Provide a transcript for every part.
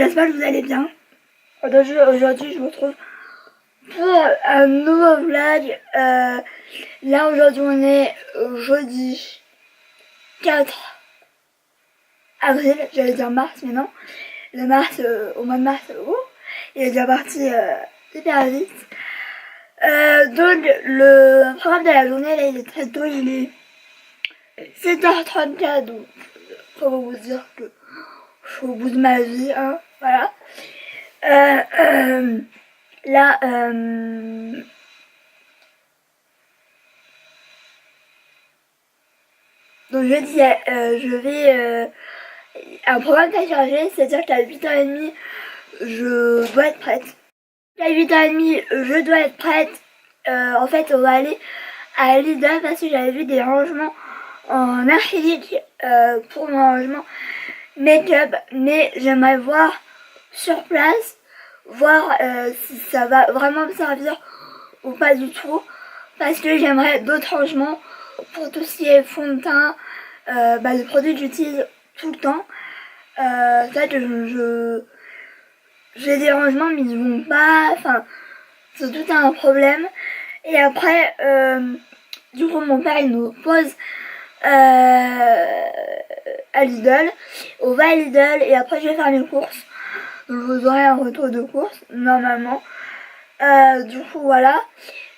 j'espère que vous allez bien. Aujourd'hui, je vous retrouve pour un nouveau vlog. Là, aujourd'hui, on est jeudi 4 avril. J'allais dire mars, mais non. Le mars, au mois de mars, il est déjà parti hyper vite. Donc, le programme de la journée, là, il est très tôt. Il est 7h34, donc faut vous dire que je suis au bout de ma vie, hein, voilà. Là, donc je disais, je vais un programme très chargé, c'est-à-dire qu'à 8h30, je dois être prête. À 8h30, je dois être prête. En fait, on va aller à Lidl parce que j'avais vu des rangements en acrylique pour mon rangement make-up, mais j'aimerais voir sur place, voir si ça va vraiment me servir ou pas du tout, parce que j'aimerais d'autres rangements pour tout ce qui est fond de teint, les produits que j'utilise tout le temps. C'est vrai que j'ai des rangements mais ils vont pas, enfin c'est tout un problème. Et après du coup mon père il nous pose à Lidl, on va à Lidl et après je vais faire mes courses, donc je vous aurai un retour de course normalement. Du coup voilà,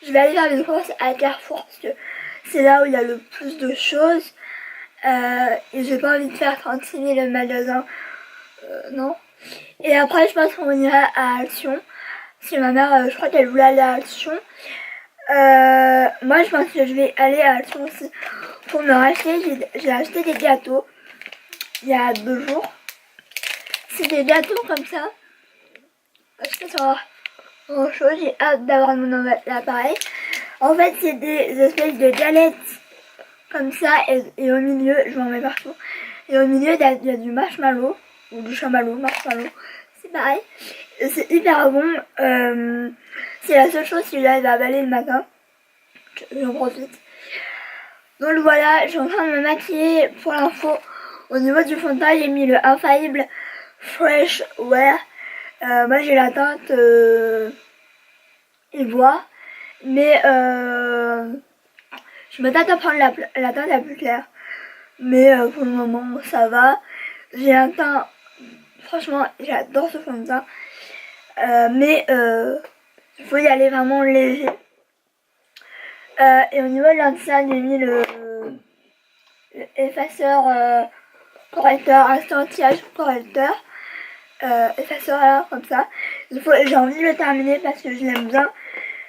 je vais aller faire mes courses à Carrefour parce que c'est là où il y a le plus de choses, et j'ai pas envie de faire 36 000 magasins, non. Et après je pense qu'on ira à Action, parce que ma mère je crois qu'elle voulait aller à Action. Moi je pense que je vais aller à Action aussi pour me racheter. J'ai acheté des gâteaux il y a 2 jours. C'est des gâteaux comme ça. Je sais pas si on va grand chose, j'ai hâte d'avoir mon nouvel appareil. En fait c'est des espèces de galettes comme ça, et au milieu, je m'en mets partout, et au milieu il y a du marshmallow, ou du chamallow, marshmallow, c'est pareil. C'est hyper bon, c'est la seule chose que j'arrive à avaler le matin, j'en profite. Donc voilà, je suis en train de me maquiller. Pour l'info, au niveau du fond de teint, j'ai mis le Infaillible Fresh Wear. Moi j'ai la teinte ivoire, mais je me tâte à prendre la teinte la plus claire. Mais pour le moment ça va. J'ai un teint, franchement j'adore ce fond de teint, mais il faut y aller vraiment léger. Et au niveau de l'anti-âge, j'ai mis le effaceur correcteur, anti-âge correcteur, effaceur là, comme ça. J'ai envie de le terminer parce que je l'aime bien,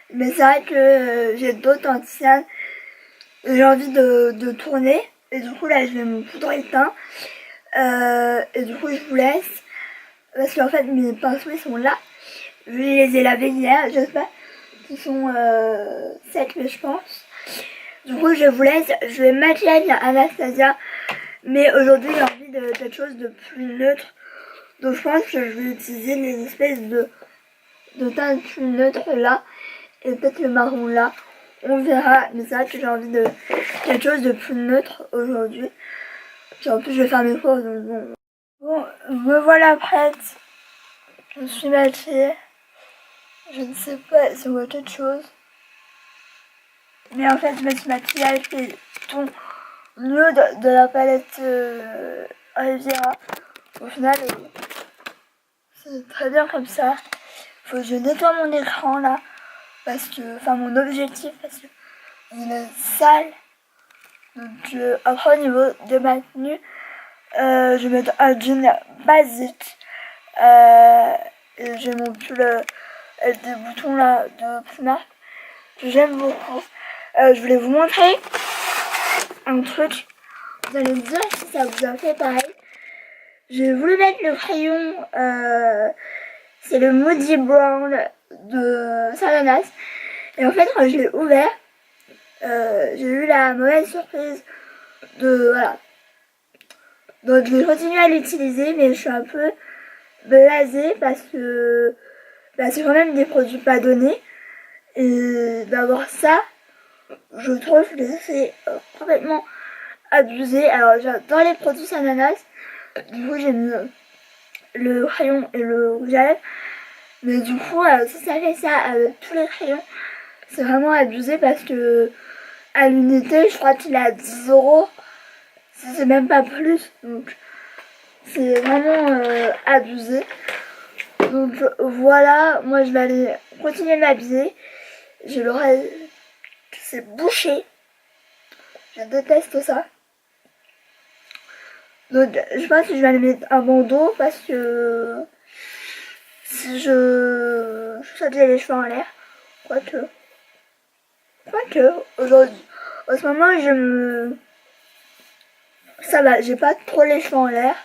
mais c'est vrai que j'ai d'autres anti-âge, j'ai envie de tourner, et du coup là je vais me poudrer le teint, et du coup je vous laisse, parce qu'en fait mes pinceaux ils sont là, je les ai lavés hier, j'espère qu'ils sont secs, mais je pense. Du coup je vous laisse, je vais maquiller Anastasia, mais aujourd'hui j'ai envie de quelque chose de plus neutre, donc je pense que je vais utiliser les espèces de teintes plus neutres là, et peut-être le marron là, on verra, mais c'est vrai que j'ai envie de quelque chose de plus neutre aujourd'hui. Puis en plus je vais faire mes courses, donc bon. Bon, me voilà prête, je me suis maquillée, je ne sais pas si on voit quelque chose, mais en fait je me suis maquillée avec les tons nude de la palette Riviera. Au final c'est très bien comme ça. Faut que je nettoie mon écran là, parce que, enfin mon objectif, parce que il est sale. Donc après au niveau de ma tenue, je vais mettre un jean basique, et j'ai mon pull avec des boutons là de Puma que j'aime beaucoup. Je voulais vous montrer un truc, vous allez me dire si ça vous a fait pareil. J'ai voulu mettre le crayon, c'est le Moody Brown de Sananas, et en fait quand je l'ai ouvert, j'ai eu la mauvaise surprise de, voilà, donc je vais continuer à l'utiliser, mais je suis un peu blasée parce que c'est quand même des produits pas donnés, et d'avoir ça, je trouve que c'est complètement abusé. Alors j'adore les produits Sananas, du coup j'ai mis le crayon et le rouge à lèvres. Mais du coup, si ça fait ça avec tous les crayons, c'est vraiment abusé parce que à l'unité, je crois qu'il est à 10 €, si c'est même pas plus. Donc, c'est vraiment abusé. Donc voilà, moi je vais aller continuer à m'habiller. J'ai l'oreille qui s'est bouchée. Je déteste ça. Donc je pense que je vais aller mettre un bandeau parce que si je j'ai les cheveux en l'air, quoique aujourd'hui, en ce moment ça va, j'ai pas trop les cheveux en l'air.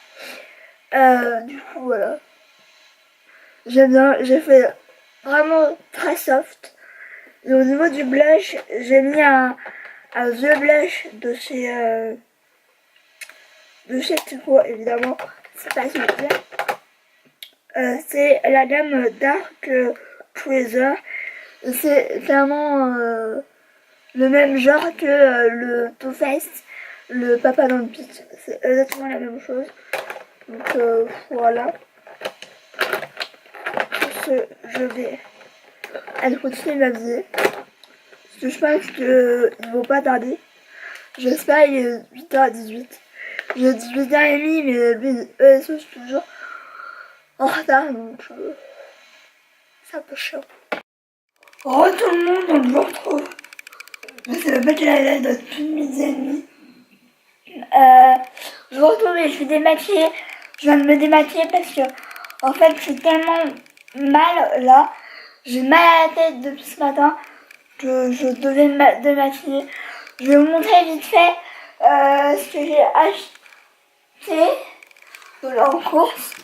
Du coup voilà, j'aime bien, j'ai fait vraiment très soft. Et au niveau du blush, j'ai mis un vieux blush de chez Kiko, évidemment, c'est pas celui-là. C'est la gamme Dark Treasure. C'est clairement le même genre que le Too Faced, le Papa dans le Pitch. C'est exactement la même chose. Donc voilà. Sur ce, je vais aller continuer ma vie. Parce que je pense qu'ils ne vont pas tarder. J'espère, il est 8h18. J'ai dit 8h30, mais lui, eux, ils sont toujours en retard, donc c'est un peu chaud. Oh tout le monde, on me retrouve. Je sais même pas quelle heure il est depuis 12h30. Je vous retrouve et je suis démaquillée. Je viens de me démaquiller parce que, en fait, c'est tellement mal là. J'ai mal à la tête depuis ce matin que je devais me démaquiller. Je vais vous montrer vite fait ce que j'ai acheté en course.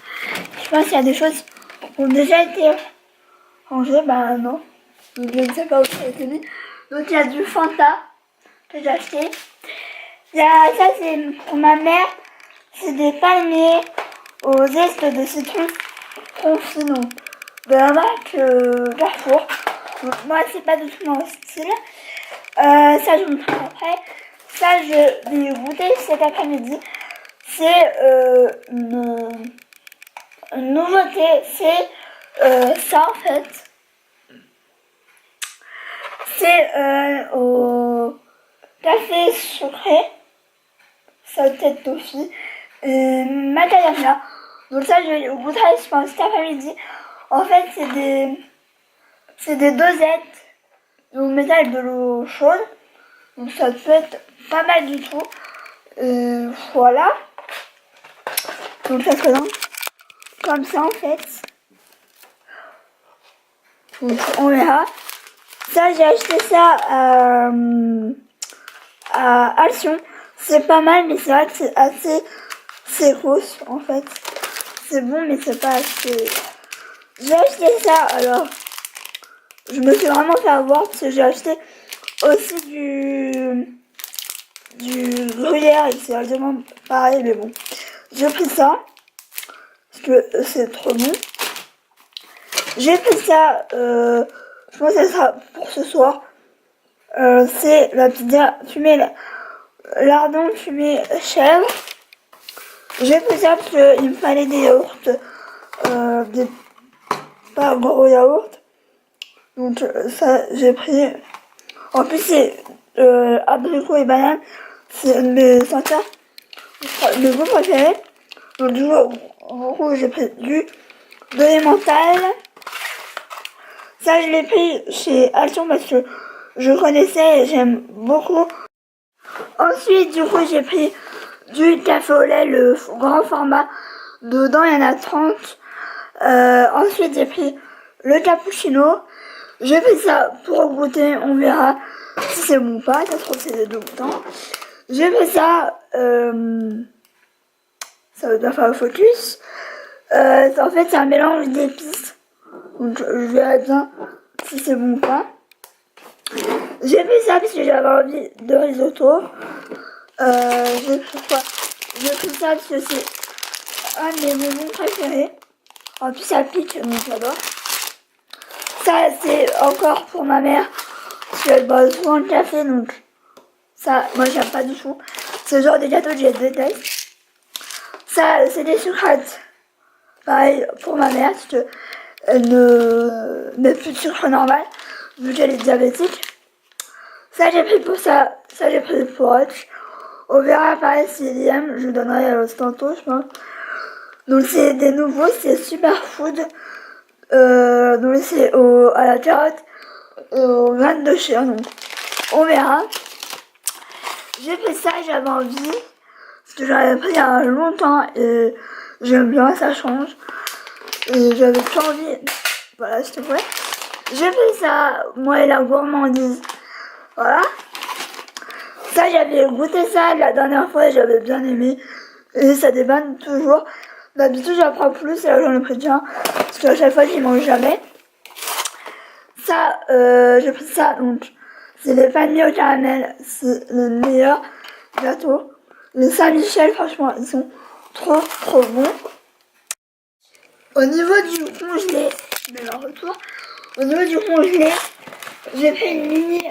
Je pense qu'il y a des choses qui ont déjà été rangées. Bah non. Donc je ne sais pas où ça a été mis. Donc il y a du Fanta que j'ai acheté. Il y a, ça c'est pour ma mère. C'est des palmiers aux zestes de citron confit. Donc de la marque Carrefour. Donc moi c'est pas du tout mon style. Ça je vous montre après. Ça je vais goûter cet après-midi. C'est une nouveauté. C'est ça en fait. C'est au café sucré. Ça tête toffee. Et macadamia. Donc ça je vais goûter je pense cet après-midi. En fait c'est des dosettes. Vous mettez avec de l'eau chaude. Donc ça peut être pas mal du tout. Voilà. Donc ça se présente comme ça en fait. Donc on verra. Ça j'ai acheté ça à Alcyon. C'est pas mal mais c'est vrai que c'est assez sécos en fait. C'est bon mais c'est pas assez. J'ai acheté ça alors. Je me suis vraiment fait avoir parce que j'ai acheté aussi du gruyère et c'est exactement pareil mais bon. J'ai pris ça parce que c'est trop bon. J'ai pris ça, je pense que ça sera pour ce soir. C'est la pizza fumée, lardon fumé chèvre. J'ai pris ça parce qu'il me fallait des yaourts, des pas gros yaourts. Donc ça j'ai pris. En plus c'est abricot et banane. C'est une de mes saveurs, mes goûts préférés. Donc du coup j'ai pris de l'emmental. Ça je l'ai pris chez Alton parce que je connaissais et j'aime beaucoup. Ensuite du coup j'ai pris du café au lait, le grand format. Dedans il y en a 30. Ensuite j'ai pris le cappuccino. J'ai fait ça pour goûter, on verra si c'est bon ou pas, ça se trouve c'est dégoûtant. J'ai fait ça, ça veut bien faire le focus. En fait c'est un mélange d'épices, donc je verrai bien si c'est bon ou pas. J'ai fait ça parce que j'avais envie de risotto. J'ai pris quoi? J'ai pris ça parce que c'est un de mes bonbons préférés. En plus ça pique, donc j'adore. Ça c'est encore pour ma mère parce qu'elle boit souvent le café, donc ça moi j'aime pas du tout. Ce genre de gâteau je déteste. Ça c'est des sucrètes Pareil pour ma mère, parce que elle ne met plus de sucre normal, vu qu'elle est diabétique. Ça j'ai pris pour ça, j'ai pris pour Hutch. On verra pareil s'il aime, je lui donnerai tantôt je pense. Donc c'est des nouveaux, c'est Superfood. Donc c'est à la carotte, au grain de chien, donc on verra. J'ai fait ça, j'avais envie, parce que j'avais pris il y a longtemps et j'aime bien, ça change. Et j'avais plus envie, voilà s'il te plaît. J'ai fait ça, moi et la gourmandise, voilà. Ça j'avais goûté ça la dernière fois et j'avais bien aimé. Et ça débanne toujours. D'habitude j'en prends plus et là j'en ai pris déjà. Parce qu'à chaque fois j'y mange jamais. Ça, j'ai pris ça donc. C'est les palmiers au caramel. C'est le meilleur gâteau. Les Saint-Michel, franchement, ils sont trop bons. Au niveau du congelé, je mets leur retour. Au niveau du congelé, j'ai pris une mini.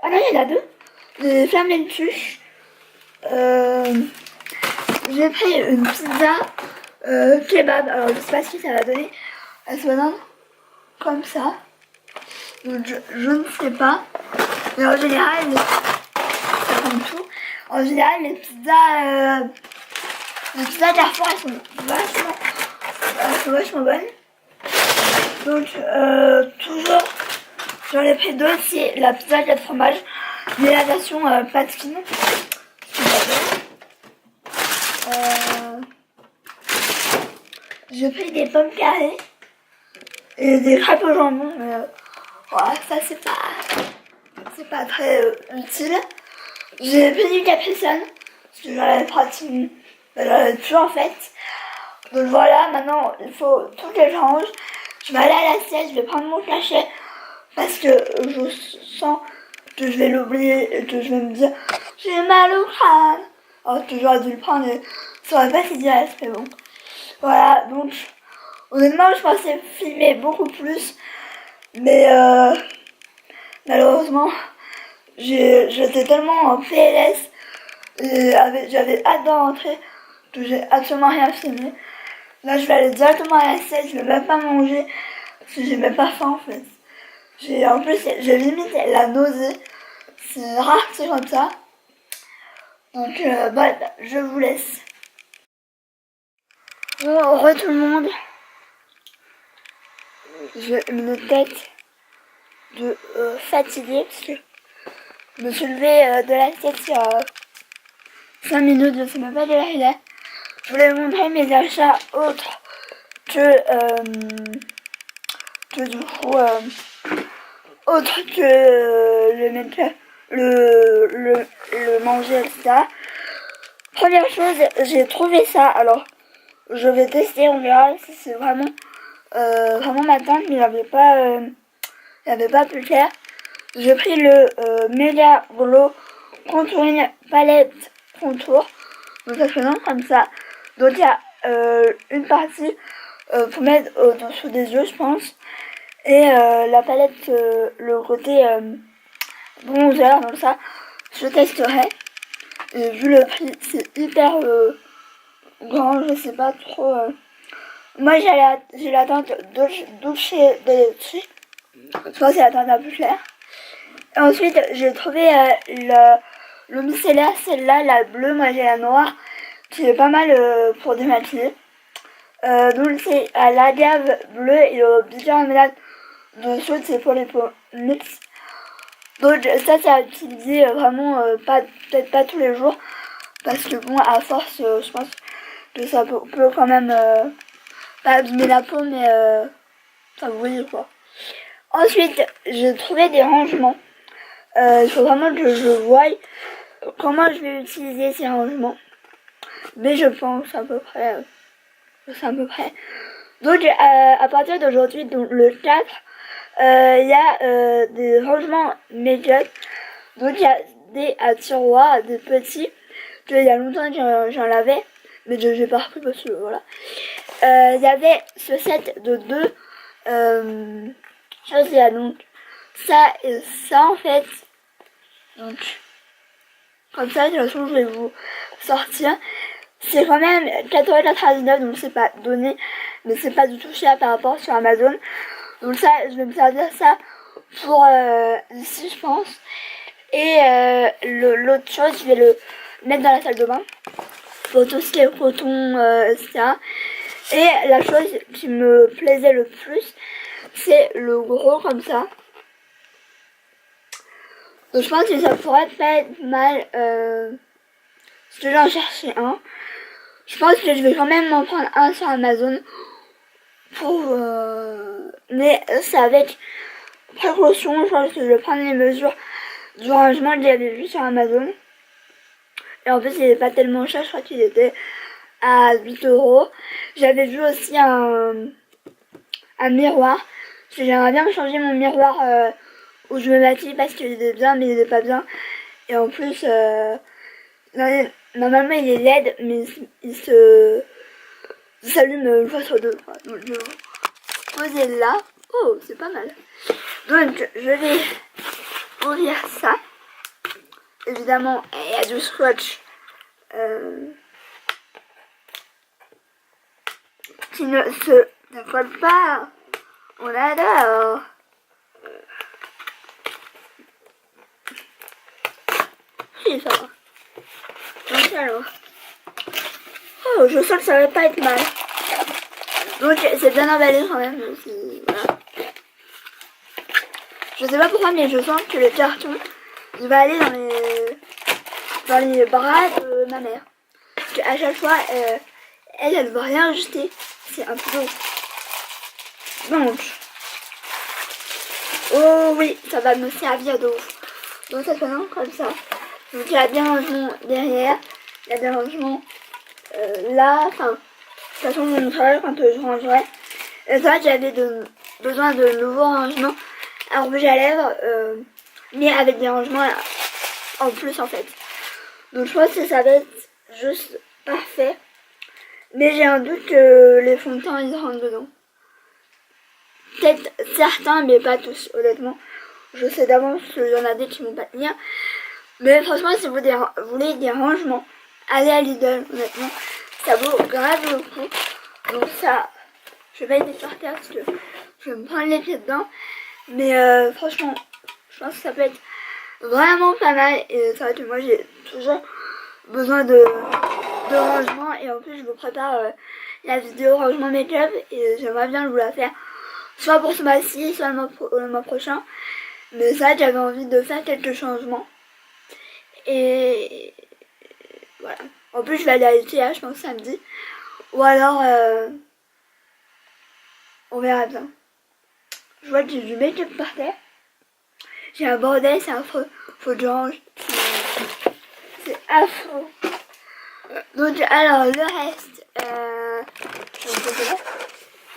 Ah non, il y en a deux. Des flammes-tuches. J'ai pris une pizza kebab. Alors, je sais pas si ça va donner. Elle se donne comme ça. Donc, je ne sais pas. Mais en général, ça comme tout. En général, les pizzas Carrefour, elles sont vachement bonnes. Donc, toujours, j'en ai pris deux. C'est la pizza 4 fromages, mais la version pâte fine. J'ai pris des pommes carrées et des crêpes au jambon, mais voilà, ça c'est pas très utile. J'ai pris du Capri Sun, parce que j'en avais pratiquement, j'en avais plus en fait. Donc voilà, maintenant il faut tout que je range. Je vais aller à la sieste, je vais prendre mon cachet, parce que je sens que je vais l'oublier et que je vais me dire j'ai mal au crâne. Alors que j'aurais dû le prendre et ça aurait pas si direct, mais bon. Voilà, donc honnêtement je pensais filmer beaucoup plus, mais malheureusement j'étais tellement en PLS et j'avais hâte d'en rentrer que j'ai absolument rien filmé. Là je vais aller directement à la sieste, je vais même pas manger parce que j'ai même pas faim en fait. En plus j'ai limite la nausée, c'est rare que c'est comme ça. Donc voilà, je vous laisse. Bon, au revoir tout le monde. J'ai une tête de fatiguée parce que je me suis levée de la tête il y a 5 minutes, je sais même pas de là il est. Je voulais vous montrer mes achats autres que du coup autre que le manger, etc. Première chose, j'ai trouvé ça, alors je vais tester, on verra si c'est vraiment ma tante, mais il avait pas pu le faire. J'ai pris le Mega Glow Contouring Palette Contour. Donc ça se présente comme ça. Donc il y a une partie pour mettre au-dessous des yeux, je pense. Et la palette, le côté bronzer, donc ça, je testerai. Et vu le prix, c'est hyper grand, je sais pas trop. Moi j'ai la teinte Dolce Vita. Je pense que c'est la teinte la plus claire. Et ensuite j'ai trouvé le micellaire, celle-là, la bleue, moi j'ai la noire, qui est pas mal pour démaquiller. Donc c'est à l'agave bleue et au bicarbonate de soude, c'est pour les peaux mixtes. Donc ça c'est à utiliser vraiment peut-être pas tous les jours, parce que bon, à force je pense que ça peut quand même pas abîmer la peau, mais ça brûle quoi. Ensuite j'ai trouvé des rangements. Il faut vraiment que je voie comment je vais utiliser ces rangements, mais je pense à peu près donc à partir d'aujourd'hui, donc le 4, il y a des rangements make-up. Donc il y a des tiroirs, des petits, que il y a longtemps que j'en avais, mais je n'ai pas repris parce que voilà. Il y avait ce set de deux choses, il y a donc ça et ça en fait. Donc comme ça, de toute façon je vais vous sortir. C'est quand même 4,99€, donc c'est pas donné, mais c'est pas du tout cher par rapport sur Amazon. Donc ça, je vais me servir ça pour ici, je pense. Et l'autre chose, je vais le mettre dans la salle de bain pour tout ce qui est coton, etc. Et la chose qui me plaisait le plus, c'est le gros comme ça. Donc je pense que ça pourrait pas être mal si je vais en chercher un. Je pense que je vais quand même m'en prendre un sur Amazon pour mais c'est avec précaution. Je pense que je vais prendre les mesures du rangement que j'avais vu sur Amazon. Et en plus il n'est pas tellement cher, je crois qu'il était à 8€. J'avais vu aussi un miroir. Parce que j'aimerais bien changer mon miroir où je me maquille parce qu'il est bien mais il est pas bien. Et en plus normalement il est LED mais il s'allume une fois sur deux. Donc je vais poser là. Oh, c'est pas mal. Donc je vais ouvrir ça. Évidemment il y a du scotch qui ne se colle pas. On adore. Si, ça va. Donc alors. Oh, je sens que ça va pas être mal. Donc c'est bien emballé quand même. Voilà. Je sais pas pourquoi, mais je sens que le carton il va aller dans les bras de ma mère. Parce qu'à chaque fois, elle veut rien jeter. C'est un peu long. Donc, oh oui, ça va me servir de ouf. Donc ça se passe comme ça. Donc il y a des rangements derrière, il y a des rangements là, enfin, de toute façon je vous montrerai quand je rangerai. Et ça, j'avais besoin de nouveaux rangements à rouge à lèvres, mais avec des rangements en plus en fait. Donc je pense que ça va être juste parfait. Mais j'ai un doute que les fonds de teint ils rentrent dedans. Peut-être certains, mais pas tous, honnêtement. Je sais d'avance qu'il y en a des qui vont pas tenir. Mais franchement, si vous voulez des rangements, allez à Lidl, honnêtement. Ça vaut grave le coup. Donc ça, je vais pas être par terre parce que je vais me prendre les pieds dedans. Mais franchement, je pense que ça peut être vraiment pas mal. Et c'est vrai que moi, j'ai toujours besoin de rangement. Et en plus, je vous prépare la vidéo rangement make-up. Et j'aimerais bien vous la faire. Soit pour ce mois-ci, soit le mois prochain. Mais ça, j'avais envie de faire quelques changements. Et voilà. En plus, je vais aller à Ikea, je pense, samedi. Ou alors, on verra bien. Je vois que j'ai du make-up par terre. J'ai un bordel, c'est affreux. Faut que je range. C'est affreux. Donc, alors, le reste,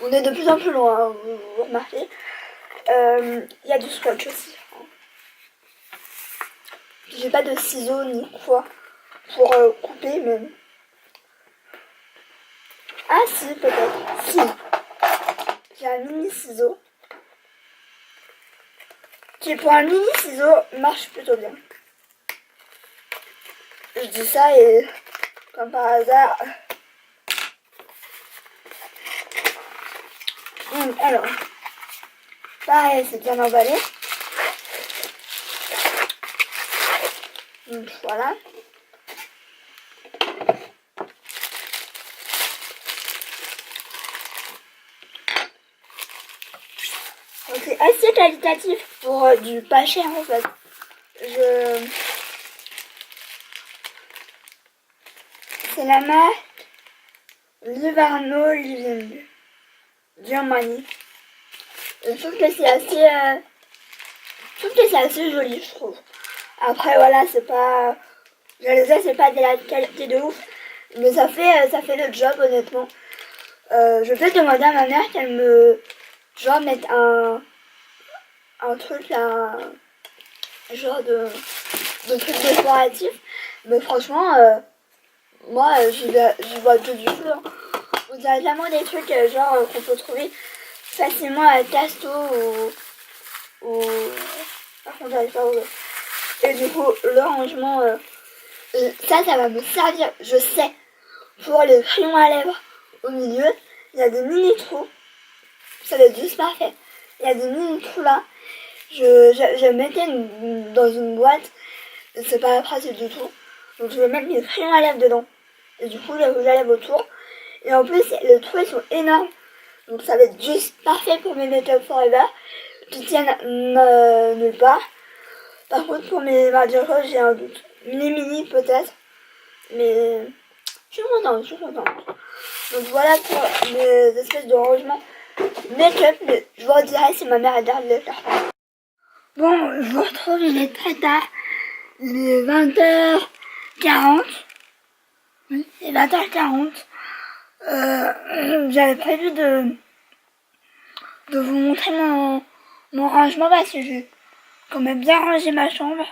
on est de plus en plus loin, hein, vous remarquez. Il y a du scotch aussi. J'ai pas de ciseaux ni quoi pour couper, mais... Ah si, peut-être. Si. J'ai un mini ciseau. Qui pour un mini ciseau marche plutôt bien. Je dis ça et comme par hasard... Alors, pareil, c'est bien emballé. Donc voilà. Donc c'est assez qualitatif pour du pas cher en fait. C'est la marque Livarno Living Germany. Je trouve que c'est assez joli, je trouve. Après voilà, c'est pas, j'allais dire c'est pas de la qualité de ouf, mais ça fait le job honnêtement. Je vais demander à ma mère qu'elle me genre mette un truc là, genre de truc décoratif. Mais franchement, moi je vois que du flou. Hein. Vous avez vraiment des trucs genre qu'on peut trouver facilement à Casto ou... Par contre j'arrive pas à ouvrir. Et du coup le rangement, ça va me servir, je sais, pour les crayons à lèvres, au milieu, il y a des mini trous. Ça va être juste parfait. Il y a des mini trous là. Je mettais dans une boîte. C'est pas pratique du tout. Donc je vais mettre mes crayons à lèvres dedans. Et du coup, les rouges à lèvres autour. Et en plus, les trous ils sont énormes. Donc ça va être juste parfait pour mes Make-up Forever. Qui tiennent nulle part. Par contre, pour mes Mardi Gras, j'ai un doute. Mini peut-être. Mais je suis contente, Donc voilà pour mes espèces de rangements make-up. Mais je vous redirai si ma mère a l'air de les faire. Bon, je vous retrouve, il est très tard. Il est 20h40. Oui, il est 20h40. J'avais prévu de vous montrer mon rangement parce que j'ai quand même bien rangé ma chambre.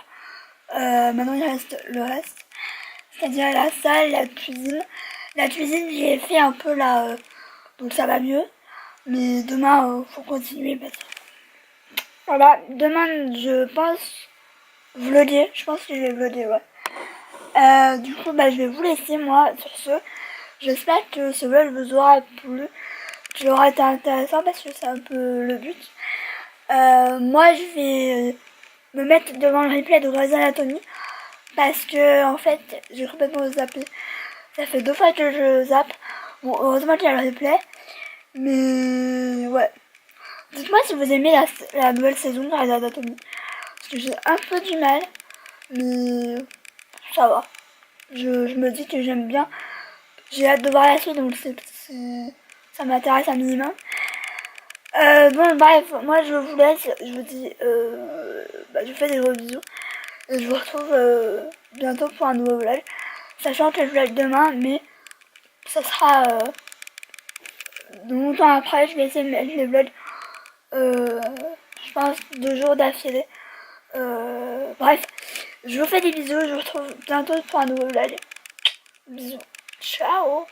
Maintenant il reste le reste. C'est-à-dire la salle, la cuisine. La cuisine, j'ai fait un peu là, donc ça va mieux. Mais demain, faut continuer parce que... Voilà, demain, je pense vlogger. Je pense que je vais vlogger, ouais. Du coup, je vais vous laisser, moi, sur ce. J'espère que ce vlog vous aura plu, qu'il aura été intéressant parce que c'est un peu le but. Moi, je vais me mettre devant le replay de Grey's Anatomy parce que, en fait, j'ai complètement zappé. Ça fait 2 fois que je zappe. Bon, heureusement qu'il y a le replay. Mais, ouais. Dites-moi si vous aimez la nouvelle saison de Grey's Anatomy. Parce que j'ai un peu du mal. Mais, ça va. Je me dis que j'aime bien. J'ai hâte de voir la suite, donc ça m'intéresse un minimum. Bon, bref, moi je vous laisse. Je vous dis, je vous fais des gros bisous. Et je vous retrouve bientôt pour un nouveau vlog. Sachant que je vlog demain, mais ça sera longtemps après. Je vais essayer de mettre les vlogs, je pense, 2 jours d'affilée. Bref, je vous fais des bisous. Je vous retrouve bientôt pour un nouveau vlog. Bisous. Ciao.